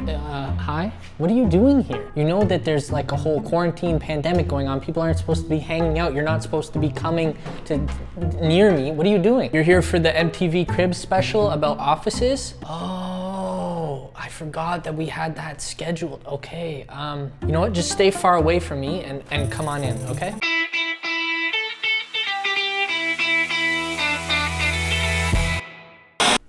Hi? What are you doing here? You know that there's like a whole quarantine pandemic going on. People aren't supposed to be hanging out. You're not supposed to be coming near me. What are you doing? You're here for the MTV Cribs special about offices? Oh, I forgot that we had that scheduled. Okay, you know what? Just stay far away from me and come on in, okay?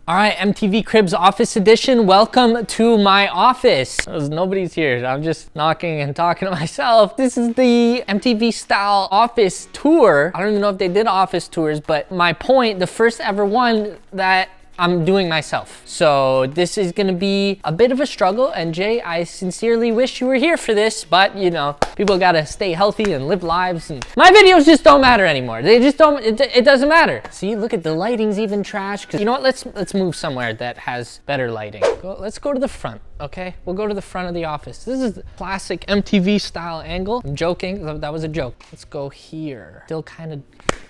All right, MTV Cribs Office Edition, welcome to my office. Nobody's here, I'm just knocking and talking to myself. This is the MTV style office tour. I don't even know if they did office tours, but my point, the first ever one that I'm doing myself. So this is gonna be a bit of a struggle, and Jay, I sincerely wish you were here for this, but you know, people gotta stay healthy and live lives, and my videos just don't matter anymore. They just don't, it doesn't matter. See, look at the lighting's even trash. You know what, let's move somewhere that has better lighting. Let's go to the front, okay? We'll go to the front of the office. This is the classic MTV style angle. I'm joking, that was a joke. Let's go here. Still kind of,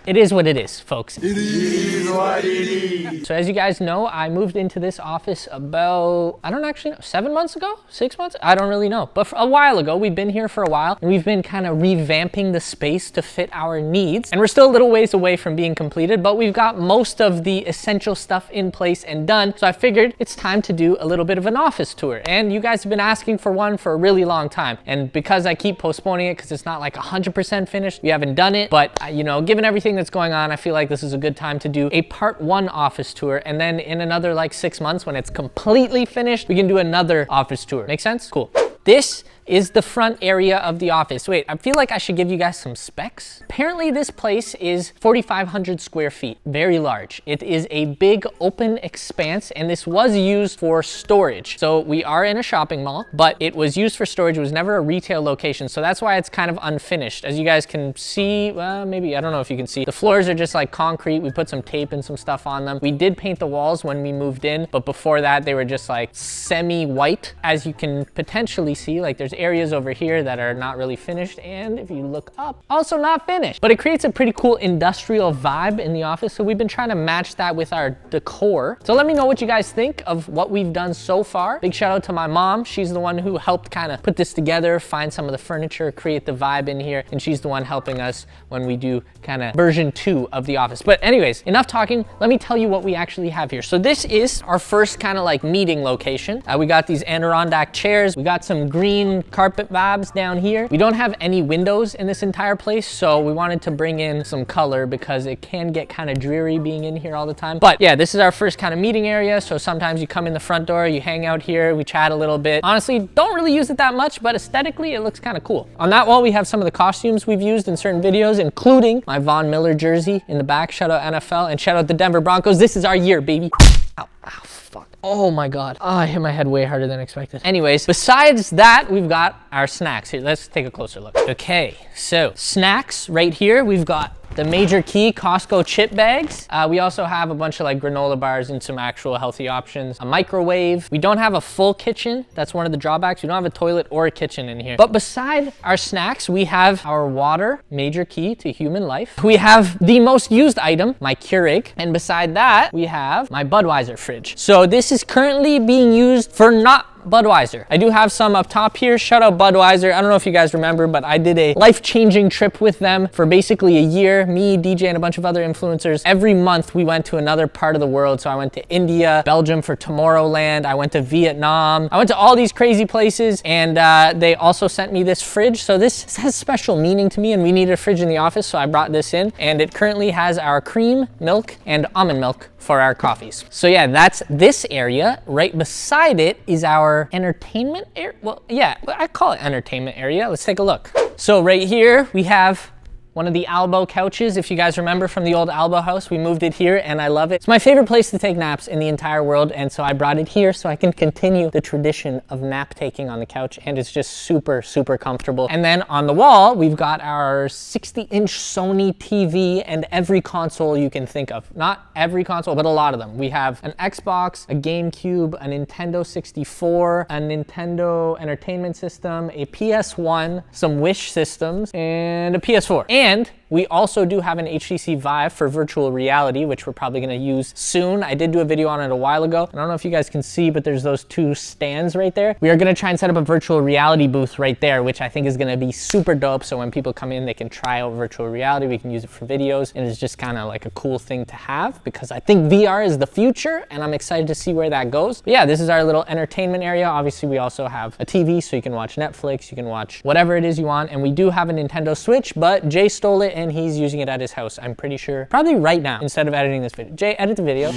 it is what it is, folks. It is what it is. So as you guys know, I moved into this office about, I don't actually know, 7 months ago? 6 months? I don't really know. But a while ago, we've been here for a while, and we've been kind of revamping the space to fit our needs. And we're still a little ways away from being completed, but we've got most of the essential stuff in place and done. So I figured it's time to do a little bit of an office tour. And you guys have been asking for one for a really long time. And because I keep postponing it, because it's not like 100% finished, we haven't done it. But you know, given everything that's going on, I feel like this is a good time to do a part 1 office tour, and then in another like 6 months when it's completely finished, we can do another office tour. Make sense? Cool. This is the front area of the office. Wait, I feel like I should give you guys some specs. Apparently this place is 4,500 square feet, very large. It is a big open expanse, and this was used for storage. So we are in a shopping mall, but it was used for storage. It was never a retail location. So that's why it's kind of unfinished. As you guys can see, well, maybe, I don't know if you can see, the floors are just like concrete. We put some tape and some stuff on them. We did paint the walls when we moved in, but before that they were just like semi-white. As you can potentially see, like there's areas over here that are not really finished, and if you look up, also not finished. But it creates a pretty cool industrial vibe in the office, so we've been trying to match that with our decor. So let me know what you guys think of what we've done so far. Big shout out to my mom. She's the one who helped kind of put this together, find some of the furniture, create the vibe in here, and she's the one helping us when we do kind of version 2 of the office. But anyways, enough talking. Let me tell you what we actually have here. So this is our first kind of like meeting location. We got these Adirondack chairs. We got some green carpet vibes down here. We don't have any windows in this entire place, so we wanted to bring in some color because it can get kind of dreary being in here all the time. But yeah, this is our first kind of meeting area. So sometimes you come in the front door, you hang out here, we chat a little bit. Honestly, don't really use it that much, but aesthetically, it looks kind of cool. On that wall, we have some of the costumes we've used in certain videos, including my Von Miller jersey in the back. Shout out NFL and shout out the Denver Broncos. This is our year, baby. Ow, ow, fuck. Oh my God. Oh, I hit my head way harder than expected. Anyways, besides that, we've got our snacks. Here, let's take a closer look. Okay, so snacks right here. We've got the Major Key Costco chip bags. We also have a bunch of like granola bars and some actual healthy options. A microwave. We don't have a full kitchen. That's one of the drawbacks. We don't have a toilet or a kitchen in here. But beside our snacks, we have our water, Major Key to human life. We have the most used item, my Keurig. And beside that, we have my Budweiser fridge. So this is currently being used for not Budweiser. I do have some up top here. Shout out Budweiser. I don't know if you guys remember, but I did a life-changing trip with them for basically a year. Me, DJ, and a bunch of other influencers. Every month we went to another part of the world. So I went to India, Belgium for Tomorrowland. I went to Vietnam. I went to all these crazy places, and they also sent me this fridge. So this has special meaning to me, and we needed a fridge in the office, so I brought this in, and it currently has our cream, milk, and almond milk for our coffees. So yeah, that's this area. Right beside it is our entertainment area. Well, yeah, I call it entertainment area. Let's take a look. So right here we have one of the ALBOE couches. If you guys remember from the old ALBOE house, we moved it here and I love it. It's my favorite place to take naps in the entire world, and so I brought it here so I can continue the tradition of nap taking on the couch, and it's just super, super comfortable. And then on the wall, we've got our 60-inch Sony TV and every console you can think of. Not every console, but a lot of them. We have an Xbox, a GameCube, a Nintendo 64, a Nintendo Entertainment System, a PS1, some Wish systems, and a PS4. And We also do have an HTC Vive for virtual reality, which we're probably gonna use soon. I did do a video on it a while ago. I don't know if you guys can see, but there's those two stands right there. We are gonna try and set up a virtual reality booth right there, which I think is gonna be super dope. So when people come in, they can try out virtual reality. We can use it for videos, and it's just kind of like a cool thing to have because I think VR is the future, and I'm excited to see where that goes. But yeah, this is our little entertainment area. Obviously, we also have a TV, so you can watch Netflix, you can watch whatever it is you want, and we do have a Nintendo Switch, but Jay stole it and he's using it at his house, I'm pretty sure. Probably right now, instead of editing this video. Jay, edit the video.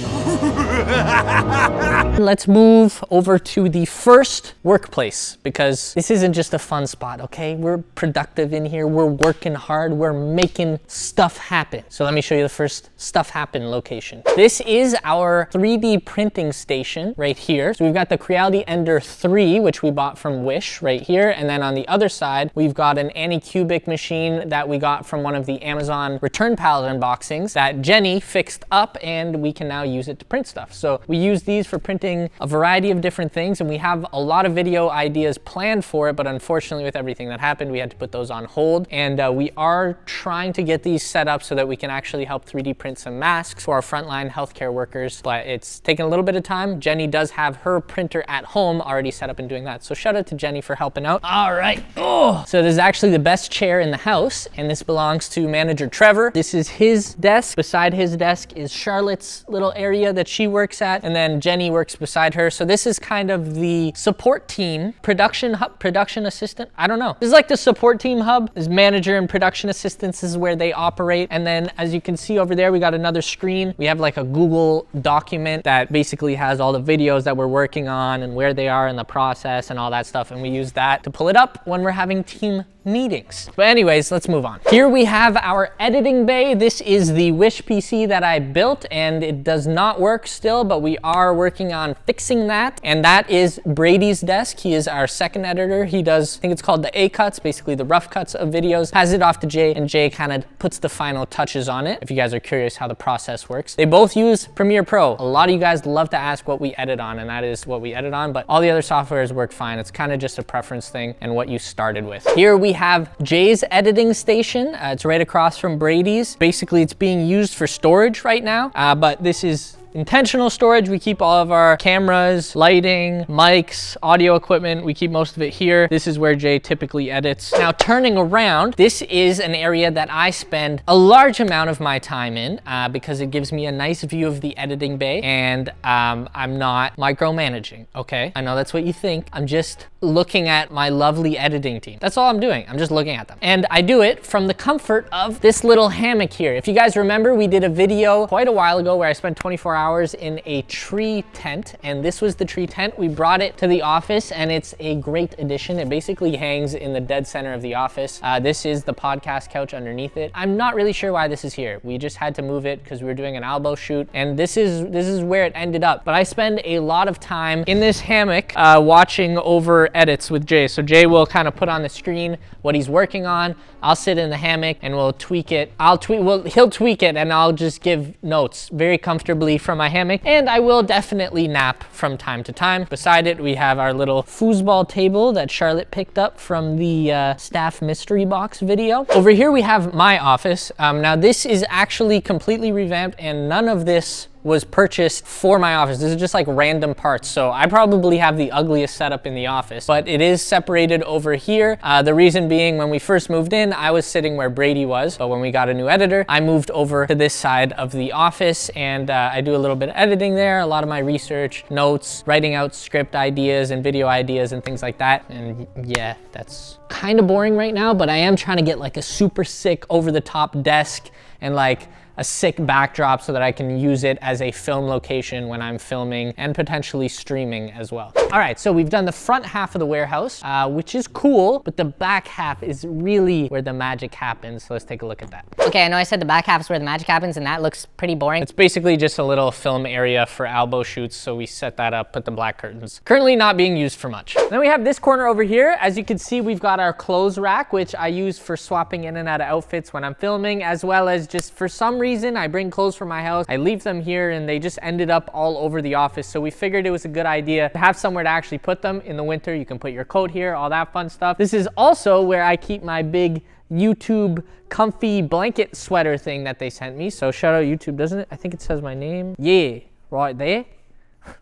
Let's move over to the first workplace, because this isn't just a fun spot, okay? We're productive in here, we're working hard, we're making stuff happen. So let me show you the first stuff happen location. This is our 3D printing station right here. So we've got the Creality Ender 3, which we bought from Wish right here. And then on the other side, we've got an Anycubic machine that we got from one of the Amazon return pallet unboxings that Jenny fixed up, and we can now use it to print stuff. So we use these for printing a variety of different things, and we have a lot of video ideas planned for it, but unfortunately with everything that happened, we had to put those on hold. And we are trying to get these set up so that we can actually help 3D print some masks for our frontline healthcare workers, but it's taken a little bit of time. Jenny does have her printer at home already set up and doing that. So shout out to Jenny for helping out. All right. Oh, so this is actually the best chair in the house, and this belongs to manager Trevor. This is his desk. Beside his desk is Charlotte's little area that she works at, and then Jenny works beside her. So this is kind of the support team, production hub, production assistant. I don't know. This is like the support team hub. This manager and production assistants is where they operate. And then as you can see over there, we got another screen. We have like a Google document that basically has all the videos that we're working on and where they are in the process and all that stuff. And we use that to pull it up when we're having team meetings. But anyways, let's move on. Here we have our editing bay. This is the Wish PC that I built, and it does not work still, but we are working on fixing that. And that is Brady's desk. He is our second editor. He does, I think it's called the A cuts, basically the rough cuts of videos, has it off to Jay, and Jay kind of puts the final touches on it, if you guys are curious how the process works. They both use Premiere Pro. A lot of you guys love to ask what we edit on, and that is what we edit on, but all the other softwares work fine. It's kind of just a preference thing and what you started with. Here we have Jay's editing station. It's right across from Brady's. Basically, it's being used for storage right now, but this is intentional storage. We keep all of our cameras, lighting, mics, audio equipment. We keep most of it here. This is where Jay typically edits. Now, turning around, this is an area that I spend a large amount of my time in because it gives me a nice view of the editing bay, and I'm not micromanaging, okay? I know that's what you think. I'm just looking at my lovely editing team. That's all I'm doing. I'm just looking at them. And I do it from the comfort of this little hammock here. If you guys remember, we did a video quite a while ago where I spent 24 hours in a tree tent, and this was the tree tent. We brought it to the office, and it's a great addition. It basically hangs in the dead center of the office. This is the podcast couch underneath it. I'm not really sure why this is here. We just had to move it because we were doing an ALBOE shoot, and this is where it ended up. But I spend a lot of time in this hammock watching over edits with Jay. So Jay will kind of put on the screen what he's working on. I'll sit in the hammock and we'll tweak it. He'll tweak it, and I'll just give notes very comfortably from my hammock, and I will definitely nap from time to time. Beside it, we have our little foosball table that Charlotte picked up from the staff mystery box video. Over here, we have my office. Now, this is actually completely revamped, and none of this was purchased for my office. This is just like random parts. So I probably have the ugliest setup in the office, but it is separated over here. The reason being, when we first moved in, I was sitting where Brady was. But when we got a new editor, I moved over to this side of the office, and I do a little bit of editing there, a lot of my research, notes, writing out script ideas and video ideas and things like that. And yeah, that's kind of boring right now, but I am trying to get like a super sick over the top desk and like a sick backdrop so that I can use it as a film location when I'm filming and potentially streaming as well. All right, so we've done the front half of the warehouse, which is cool, but the back half is really where the magic happens. So let's take a look at that. Okay, I know I said the back half is where the magic happens, and that looks pretty boring. It's basically just a little film area for ALBOE shoots, so we set that up, put the black curtains. Currently not being used for much. Then we have this corner over here. As you can see, we've got our clothes rack, which I use for swapping in and out of outfits when I'm filming, as well as just for some reason, reason, I bring clothes from my house, I leave them here, and they just ended up all over the office. So we figured it was a good idea to have somewhere to actually put them. In the winter, you can put your coat here, all that fun stuff. This is also where I keep my big YouTube comfy blanket sweater thing that they sent me. So shout out YouTube, doesn't it? I think it says my name. Yeah, right there.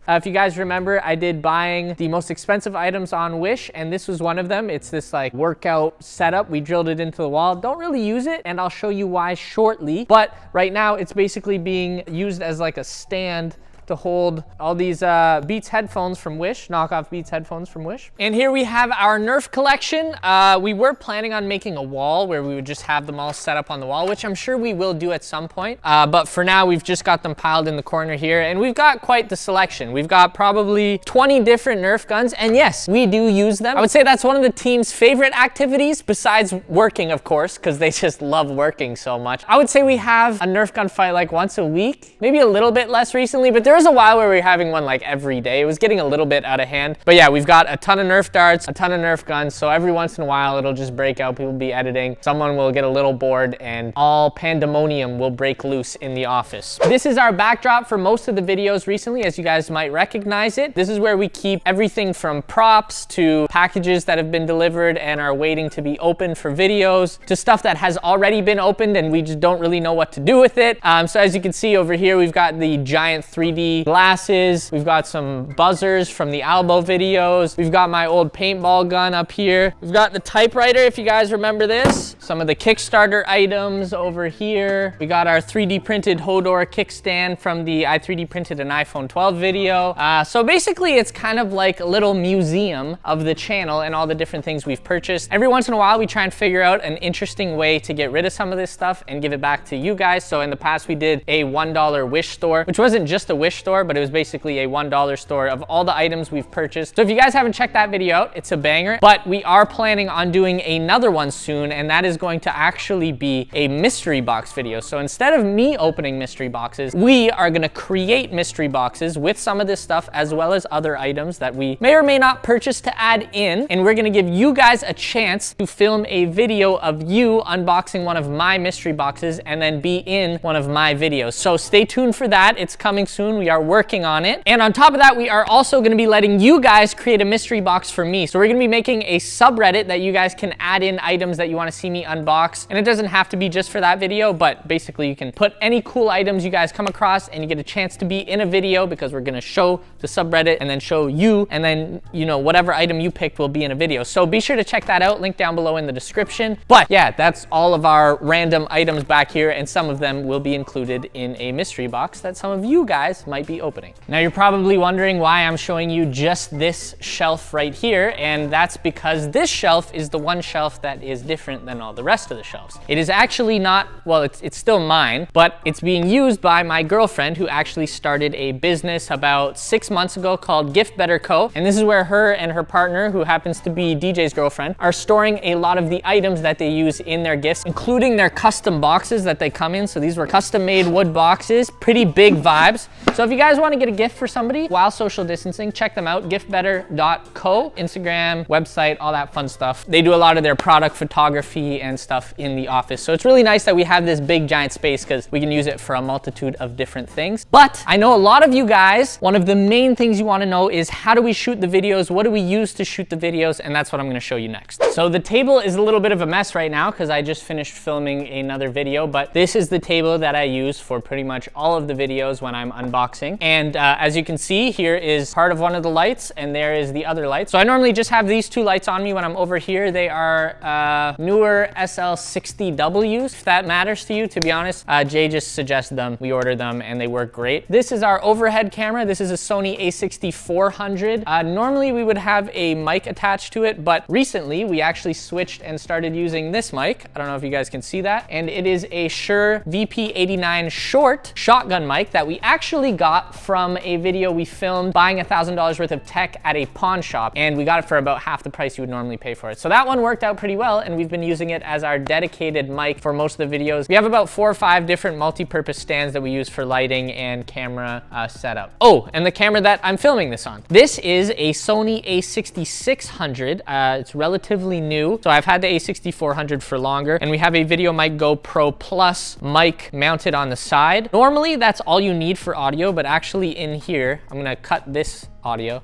If you guys remember, I did buying the most expensive items on Wish, and this was one of them. It's this like workout setup. We drilled it into the wall. Don't really use it, and I'll show you why shortly. But right now, it's basically being used as like a stand to hold all these Beats headphones from Wish, knockoff Beats headphones from Wish. And here we have our Nerf collection. We were planning on making a wall where we would just have them all set up on the wall, which I'm sure we will do at some point. But for now, we've just got them piled in the corner here, and we've got quite the selection. We've got probably 20 different Nerf guns, and yes, we do use them. I would say that's one of the team's favorite activities, besides working, of course, because they just love working so much. I would say we have a Nerf gun fight like once a week, maybe a little bit less recently, but there was a while where we were having one like every day. It was getting a little bit out of hand. But yeah, we've got a ton of Nerf darts, a ton of Nerf guns. So every once in a while, it'll just break out. People will be editing. Someone will get a little bored and all pandemonium will break loose in the office. This is our backdrop for most of the videos recently, as you guys might recognize it. This is where we keep everything from props to packages that have been delivered and are waiting to be opened for videos, to stuff that has already been opened and we just don't really know what to do with it. So as you can see over here, we've got the giant 3D glasses. We've got some buzzers from the ALBOE videos. We've got my old paintball gun up here. We've got the typewriter, if you guys remember this. Some of the Kickstarter items over here. We got our 3D printed Hodor kickstand from the I 3D printed an iPhone 12 video. So basically it's kind of like a little museum of the channel and all the different things we've purchased. Every once in a while we try and figure out an interesting way to get rid of some of this stuff and give it back to you guys. So in the past we did a $1 Wish store, which wasn't just a Wish store, but it was basically a $1 store of all the items we've purchased. So if you guys haven't checked that video out, it's a banger. But we are planning on doing another one soon, and that is going to actually be a mystery box video. So instead of me opening mystery boxes, we are gonna create mystery boxes with some of this stuff as well as other items that we may or may not purchase to add in. And we're gonna give you guys a chance to film a video of you unboxing one of my mystery boxes and then be in one of my videos. So stay tuned for that. It's coming soon. We are working on it. And on top of that, we are also gonna be letting you guys create a mystery box for me. So we're gonna be making a subreddit that you guys can add in items that you wanna see me unbox. And it doesn't have to be just for that video, but basically you can put any cool items you guys come across and you get a chance to be in a video because we're gonna show the subreddit and then show you, and then, you know, whatever item you picked will be in a video. So be sure to check that out, link down below in the description. But yeah, that's all of our random items back here, and some of them will be included in a mystery box that some of you guys might be opening. Now you're probably wondering why I'm showing you just this shelf right here, and that's because this shelf is the one shelf that is different than all the rest of the shelves. It is actually not, well, it's still mine, but it's being used by my girlfriend who actually started a business about 6 months ago called Gift Better Co. And this is where her and her partner, who happens to be DJ's girlfriend, are storing a lot of the items that they use in their gifts, including their custom boxes that they come in. So these were custom made wood boxes, pretty big vibes. So if you guys want to get a gift for somebody while social distancing, check them out, giftbetter.co, Instagram, website, all that fun stuff. They do a lot of their product photography and stuff in the office. So it's really nice that we have this big giant space because we can use it for a multitude of different things. But I know a lot of you guys, one of the main things you want to know is how do we shoot the videos? What do we use to shoot the videos? And that's what I'm going to show you next. So the table is a little bit of a mess right now because I just finished filming another video, but this is the table that I use for pretty much all of the videos when I'm unboxing. And as you can see, here is part of one of the lights and there is the other light. So I normally just have these two lights on me when I'm over here. They are newer SL60Ws, if that matters to you. To be honest, Jay just suggested them. We ordered them and they work great. This is our overhead camera. This is a Sony a6400. Normally we would have a mic attached to it, but recently we actually switched and started using this mic. I don't know if you guys can see that. And it is a Shure VP89 short shotgun mic that we actually got from a video we filmed buying $1,000 worth of tech at a pawn shop. And we got it for about half the price you would normally pay for it. So that one worked out pretty well and we've been using it as our dedicated mic for most of the videos. We have about 4 or 5 different multi-purpose stands that we use for lighting and camera setup. Oh, and the camera that I'm filming this on. This is a Sony a6600. It's relatively new, so I've had the a6400 for longer, and we have a VideoMic Go Pro Plus mic mounted on the side. Normally, that's all you need for audio, but actually in here, I'm gonna cut this audio.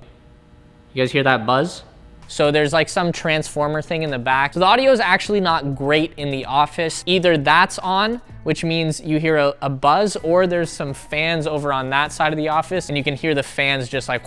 You guys hear that buzz? So there's like some transformer thing in the back. So the audio is actually not great in the office. Either that's on, which means you hear a buzz, or there's some fans over on that side of the office and you can hear the fans just like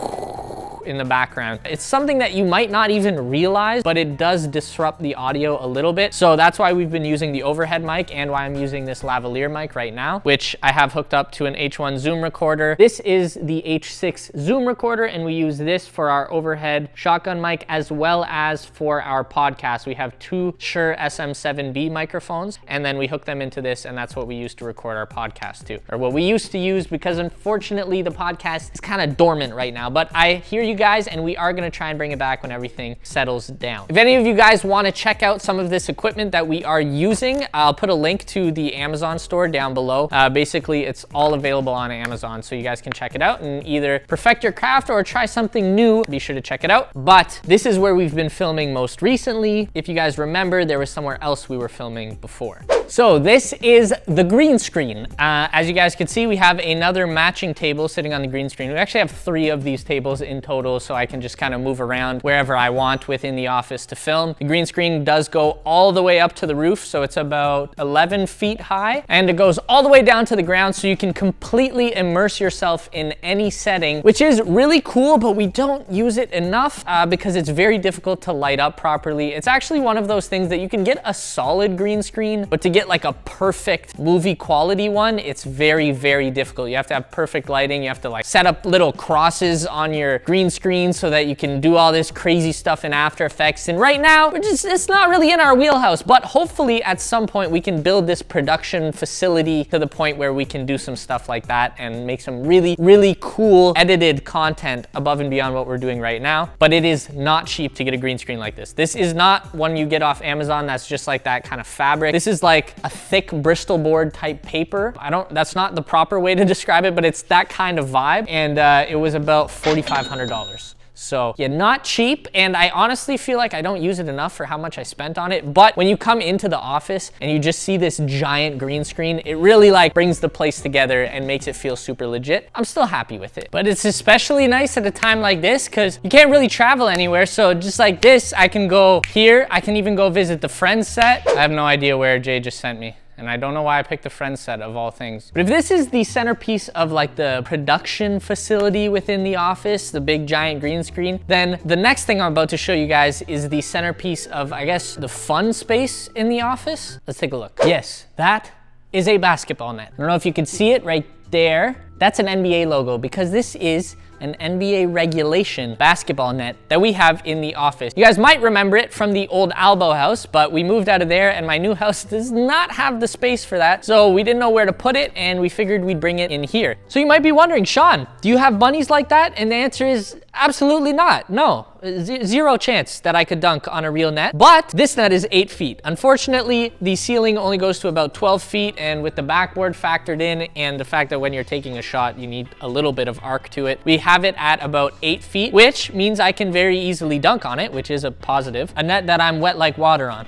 in the background. It's something that you might not even realize, but it does disrupt the audio a little bit. So that's why we've been using the overhead mic and why I'm using this lavalier mic right now, which I have hooked up to an H1 Zoom recorder. This is the H6 Zoom recorder, and we use this for our overhead shotgun mic as well as for our podcast. We have 2 Shure SM7B microphones, and then we hook them into this, and that's what we use to record our podcast too, or what we used to use, because unfortunately the podcast is kind of dormant right now, but I hear you guys, and we are gonna try and bring it back when everything settles down. If any of you guys wanna check out some of this equipment that we are using, I'll put a link to the Amazon store down below. Basically, it's all available on Amazon, so you guys can check it out and either perfect your craft or try something new. Be sure to check it out. But this is where we've been filming most recently. If you guys remember, there was somewhere else we were filming before. So this is the green screen. As you guys can see, we have another matching table sitting on the green screen. We actually have 3 of these tables in total, so I can just kind of move around wherever I want within the office to film. The green screen does go all the way up to the roof, so it's about 11 feet high, and it goes all the way down to the ground, so you can completely immerse yourself in any setting, which is really cool, but we don't use it enough because it's very difficult to light up properly. It's actually one of those things that you can get a solid green screen, but to get like a perfect movie quality one, it's very, very difficult. You have to have perfect lighting. You have to like set up little crosses on your green screen so that you can do all this crazy stuff in After Effects. And right now, it's not really in our wheelhouse, but hopefully at some point we can build this production facility to the point where we can do some stuff like that and make some really, really cool edited content above and beyond what we're doing right now. But it is not cheap to get a green screen like this. This is not one you get off Amazon that's just like that kind of fabric. This is like a thick Bristol board type paper. That's not the proper way to describe it, but it's that kind of vibe. And it was about $4,500. So yeah, not cheap, and I honestly feel like I don't use it enough for how much I spent on it. But when you come into the office and you just see this giant green screen, it really like brings the place together and makes it feel super legit. I'm still happy with it, but it's especially nice at a time like this because you can't really travel anywhere. So just like this, I can go here. I can even go visit the Friends set. I have no idea where Jay just sent me, and I don't know why I picked the Friends set of all things. But if this is the centerpiece of like the production facility within the office, the big giant green screen, then the next thing I'm about to show you guys is the centerpiece of, I guess, the fun space in the office. Let's take a look. Yes, that is a basketball net. I don't know if you can see it right there. That's an NBA logo because this is an NBA regulation basketball net that we have in the office. You guys might remember it from the old ALBOE house, but we moved out of there and my new house does not have the space for that. So we didn't know where to put it and we figured we'd bring it in here. So you might be wondering, Sean, do you have bunnies like that? And the answer is absolutely not. No, zero chance that I could dunk on a real net, but this net is 8 feet. Unfortunately, the ceiling only goes to about 12 feet, and with the backboard factored in and the fact that when you're taking a shot, you need a little bit of arc to it, we have it at about 8 feet, which means I can very easily dunk on it, which is a positive. A net that I'm wet like water on.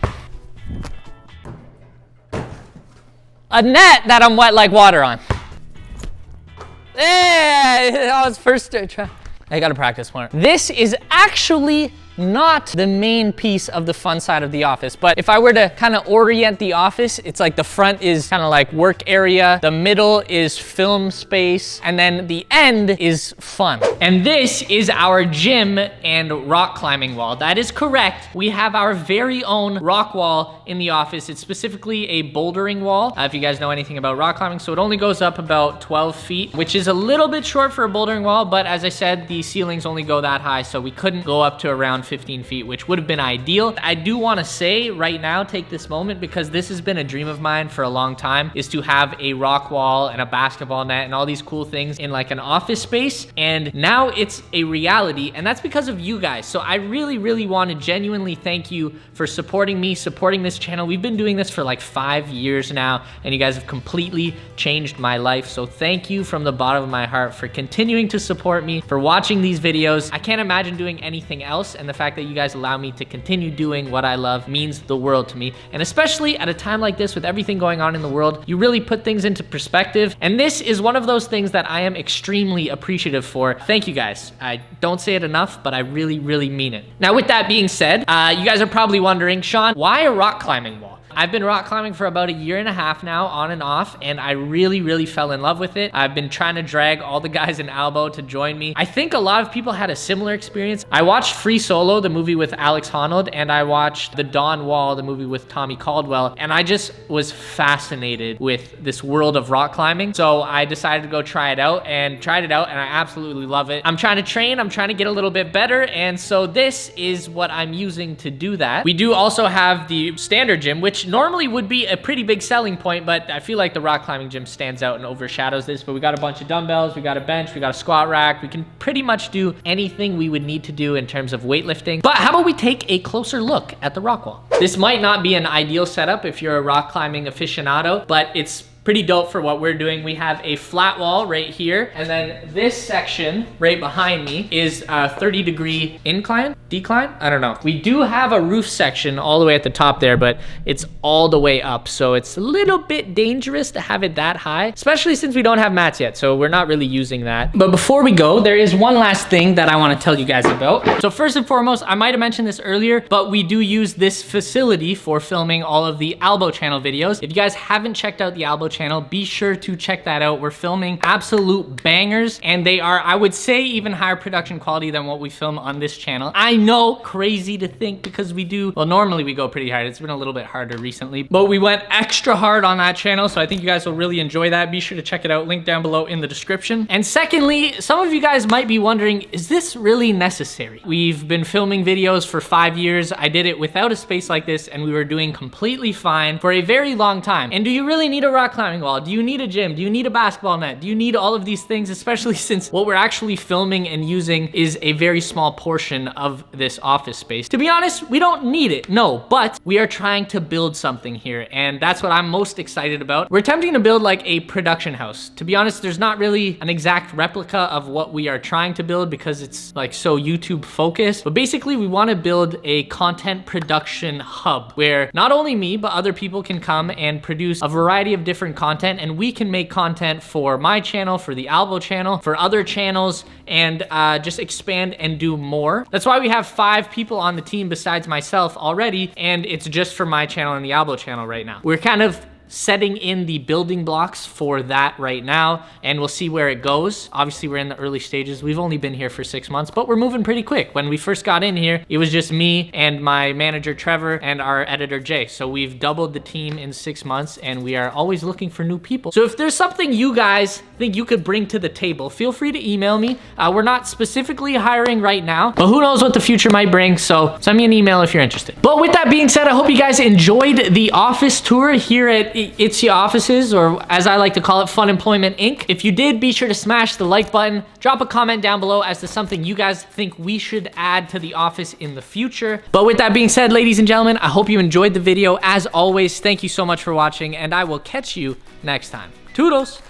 A net that I'm wet like water on. Hey, that was first try. I gotta practice more. This is actually not the main piece of the fun side of the office, but if I were to kind of orient the office, it's like the front is kind of like work area, the middle is film space, and then the end is fun. And this is our gym and rock climbing wall. That is correct. We have our very own rock wall in the office. It's specifically a bouldering wall, if you guys know anything about rock climbing. So it only goes up about 12 feet, which is a little bit short for a bouldering wall, but as I said, the ceilings only go that high, so we couldn't go up to around around 15 feet, which would have been ideal. I do want to say right now, take this moment, because this has been a dream of mine for a long time, is to have a rock wall and a basketball net and all these cool things in like an office space. And now it's a reality, and that's because of you guys. So I really want to genuinely thank you for supporting me, supporting this channel. We've been doing this for like 5 years now, and you guys have completely changed my life. So thank you from the bottom of my heart for continuing to support me, for watching these videos. I can't imagine doing anything else, and the fact that you guys allow me to continue doing what I love means the world to me. And especially at a time like this with everything going on in the world, you really put things into perspective. And this is one of those things that I am extremely appreciative for. Thank you guys. I don't say it enough, but I really mean it. Now, with that being said, you guys are probably wondering, Sean, why a rock climbing wall? I've been rock climbing for about 1.5 years now, on and off, and I really fell in love with it. I've been trying to drag all the guys in ALBOE to join me. I think a lot of people had a similar experience. I watched Free Solo, the movie with Alex Honnold, and I watched The Dawn Wall, the movie with Tommy Caldwell, and I just was fascinated with this world of rock climbing. So I decided to go try it out, and tried it out, and I absolutely love it. I'm trying to train, I'm trying to get a little bit better, and so this is what I'm using to do that. We do also have the standard gym, which normally would be a pretty big selling point, but I feel like the rock climbing gym stands out and overshadows this. But we got a bunch of dumbbells, we got a bench, we got a squat rack. We can pretty much do anything we would need to do in terms of weightlifting. But how about we take a closer look at the rock wall? This might not be an ideal setup if you're a rock climbing aficionado, but it's pretty dope for what we're doing. We have a flat wall right here, and then this section right behind me is a 30-degree incline, decline, I don't know. We do have a roof section all the way at the top there, but it's all the way up, so it's a little bit dangerous to have it that high, especially since we don't have mats yet, so we're not really using that. But before we go, there is one last thing that I want to tell you guys about. So first and foremost, I might have mentioned this earlier, but we do use this facility for filming all of the ALBOE channel videos. If you guys haven't checked out the ALBOE channel, be sure to check that out. We're filming absolute bangers, and they are, I would say, even higher production quality than what we film on this channel. I know, crazy to think, because we do, well, normally we go pretty hard. It's been a little bit harder recently, but we went extra hard on that channel, so I think you guys will really enjoy that. Be sure to check it out, link down below in the description. And secondly, some of you guys might be wondering, is this really necessary? We've been filming videos for 5 years. I did it without a space like this, and we were doing completely fine for a very long time. And do you really need a rock climbing wall? Do you need a gym? Do you need a basketball net? Do you need all of these things, especially since what we're actually filming and using is a very small portion of this office space? To be honest, we don't need it, no, but we are trying to build something here, and that's what I'm most excited about. We're attempting to build like a production house. To be honest, there's not really an exact replica of what we are trying to build because it's like so YouTube focused, but basically we want to build a content production hub where not only me, but other people can come and produce a variety of different content, and we can make content for my channel, for the ALBOE channel, for other channels, and just expand and do more. That's why we have 5 people on the team besides myself already, and it's just for my channel and the ALBOE channel right now. We're kind of setting in the building blocks for that right now, and we'll see where it goes. Obviously, we're in the early stages. We've only been here for 6 months, but we're moving pretty quick. When we first got in here, it was just me and my manager, Trevor, and our editor, Jay. So we've doubled the team in 6 months, and we are always looking for new people. So if there's something you guys think you could bring to the table, feel free to email me. We're not specifically hiring right now, but who knows what the future might bring, so send me an email if you're interested. But with that being said, I hope you guys enjoyed the office tour here at ITSYE Offices, or as I like to call it, Fun Employment Inc. If you did, be sure to smash the like button, drop a comment down below as to something you guys think we should add to the office in the future. But with that being said, ladies and gentlemen, I hope you enjoyed the video. As always, thank you so much for watching, and I will catch you next time. Toodles!